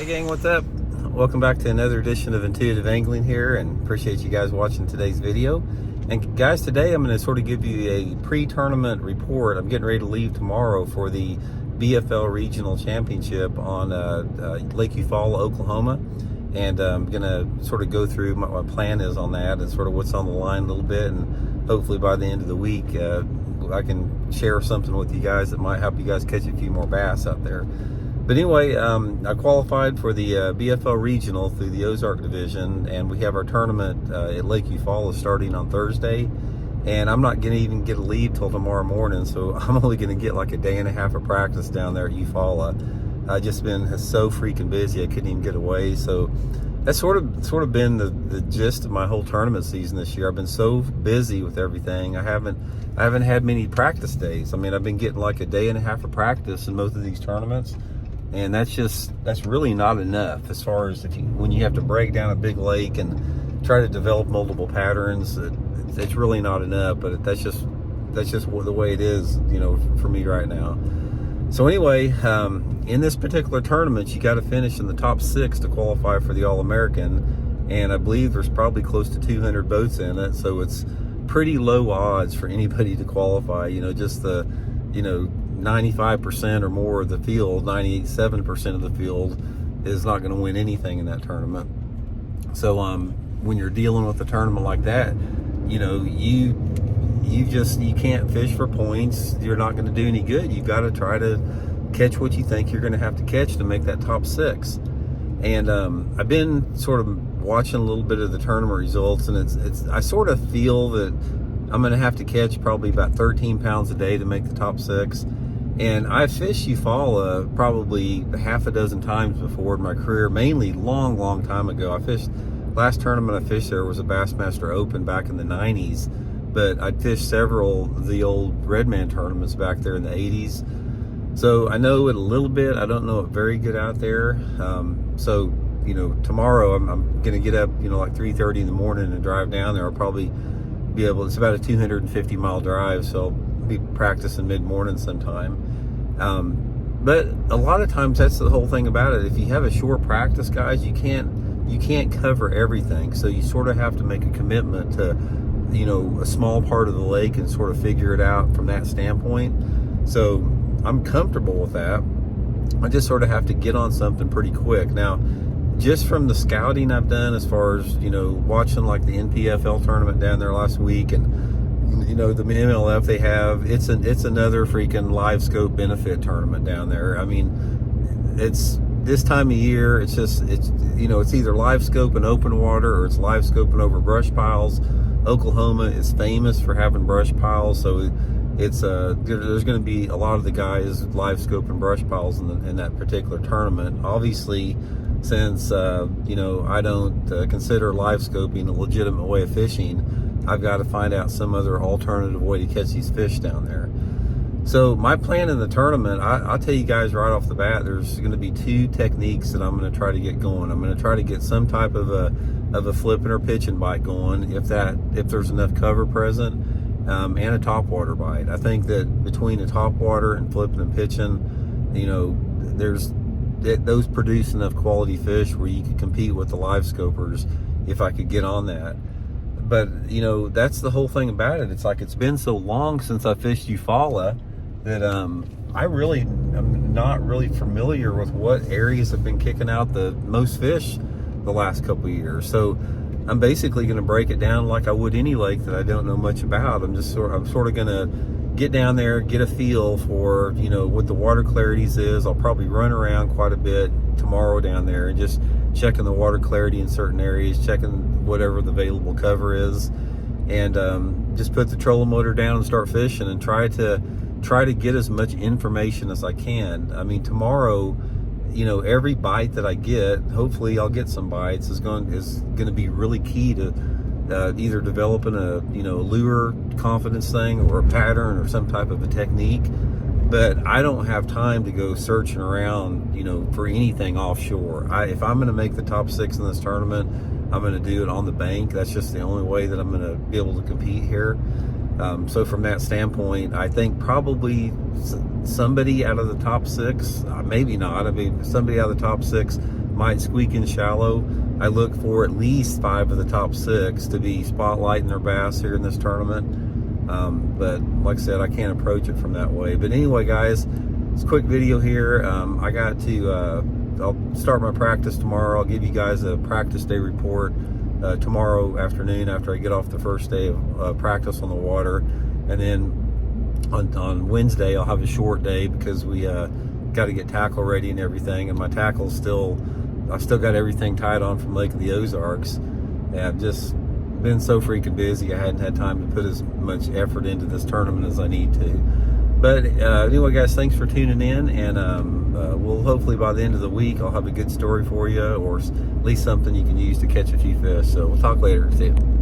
Hey gang, what's up? Welcome back to another edition of Intuitive Angling here, and appreciate you guys watching today's video. And guys, today I'm going to sort of give you a pre-tournament report. I'm getting ready to leave tomorrow for the BFL Regional Championship on Lake Eufaula, Oklahoma. And I'm going to sort of go through what my plan is on that and sort of what's on the line a little bit. And hopefully by the end of the week, I can share something with you guys that might help you guys catch a few more bass out there. But anyway, I qualified for the BFL Regional through the Ozark Division, and we have our tournament at Lake Eufaula starting on Thursday. And I'm not going to even get a leave till tomorrow morning, so I'm only going to get like a day and a half of practice down there at Eufaula. I've just been so freaking busy, I couldn't even get away. So that's sort of been the gist of my whole tournament season this year. I've been so busy with everything. I haven't had many practice days. I mean, I've been getting like a day and a half of practice in most of these tournaments. And that's really not enough as far as when you have to break down a big lake and try to develop multiple patterns. It's really not enough, but that's just the way it is, you know, for me right now. So anyway, in this particular tournament, you got to finish in the top 6 to qualify for the All-American, and I believe there's probably close to 200 boats in it, so it's pretty low odds for anybody to qualify. You know, just the 95% or more of the field, 97% of the field is not going to win anything in that tournament. So when you're dealing with a tournament like that, you know, you can't fish for points. You're not going to do any good. You've got to try to catch what you think you're going to have to catch to make that top 6. And I've been sort of watching a little bit of the tournament results, and I sort of feel that I'm going to have to catch probably about 13 pounds a day to make the top 6. And I've fished Eufaula probably half a dozen times before in my career, mainly long time ago. Last tournament I fished there was a Bassmaster Open back in the 90s, but I'd fished several of the old Redman tournaments back there in the 80s. So I know it a little bit. I don't know it very good out there. So, you know, tomorrow I'm going to get up, you know, like 3:30 in the morning and drive down there. I'll probably be able, it's about a 250 mile drive, so I'll be practicing mid-morning sometime. But a lot of times that's the whole thing about it. If you have a short practice, guys, you can't cover everything. So you sort of have to make a commitment to, you know, a small part of the lake and sort of figure it out from that standpoint. So I'm comfortable with that. I just sort of have to get on something pretty quick. Now, just from the scouting I've done, as far as, you know, watching like the NPFL tournament down there last week, and you know, the MLF they have, it's another freaking live scope benefit tournament down there. I mean, it's this time of year, it's you know, it's either live scope and open water, or it's live scoping over brush piles. Oklahoma is famous for having brush piles, so it's there's going to be a lot of the guys live scoping brush piles in that particular tournament. Obviously, since you know, I don't consider live scoping a legitimate way of fishing, I've got to find out some other alternative way to catch these fish down there. So my plan in the tournament, I'll tell you guys right off the bat, there's going to be 2 techniques that I'm going to try to get going. I'm going to try to get some type of a flipping or pitching bite going, if there's enough cover present, and a topwater bite. I think that between a topwater and flipping and pitching, you know, those produce enough quality fish where you could compete with the live scopers if I could get on that. But, you know, that's the whole thing about it. It's like, it's been so long since I fished Eufaula that I'm not really familiar with what areas have been kicking out the most fish the last couple of years. So I'm basically going to break it down like I would any lake that I don't know much about. I'm sort of going to get down there, get a feel for, you know, what the water clarities is. I'll probably run around quite a bit tomorrow down there and just checking the water clarity in certain areas, checking whatever the available cover is, and just put the trolling motor down and start fishing and try to get as much information as I can. I mean, tomorrow, you know, every bite that I get, hopefully I'll get some bites, is going to be really key to either developing a, you know, lure confidence thing, or a pattern, or some type of a technique. But I don't have time to go searching around, you know, for anything offshore. If I'm going to make the top 6 in this tournament, I'm going to do it on the bank. That's just the only way that I'm going to be able to compete here. So from that standpoint, I think probably somebody out of the top 6, maybe not. I mean, somebody out of the top 6 might squeak in shallow. I look for at least 5 of the top 6 to be spotlighting their bass here in this tournament. But like I said, I can't approach it from that way. But anyway, guys, it's a quick video here. I got to, I'll start my practice tomorrow. I'll give you guys a practice day report tomorrow afternoon after I get off the first day of practice on the water. And then on Wednesday, I'll have a short day because we got to get tackle ready and everything. And my tackle's I've still got everything tied on from Lake of the Ozarks. And I've just been so freaking busy. I hadn't had time to put as much effort into this tournament as I need to. But anyway, guys, thanks for tuning in, and we'll hopefully by the end of the week I'll have a good story for you, or at least something you can use to catch a few fish. So we'll talk later. See you.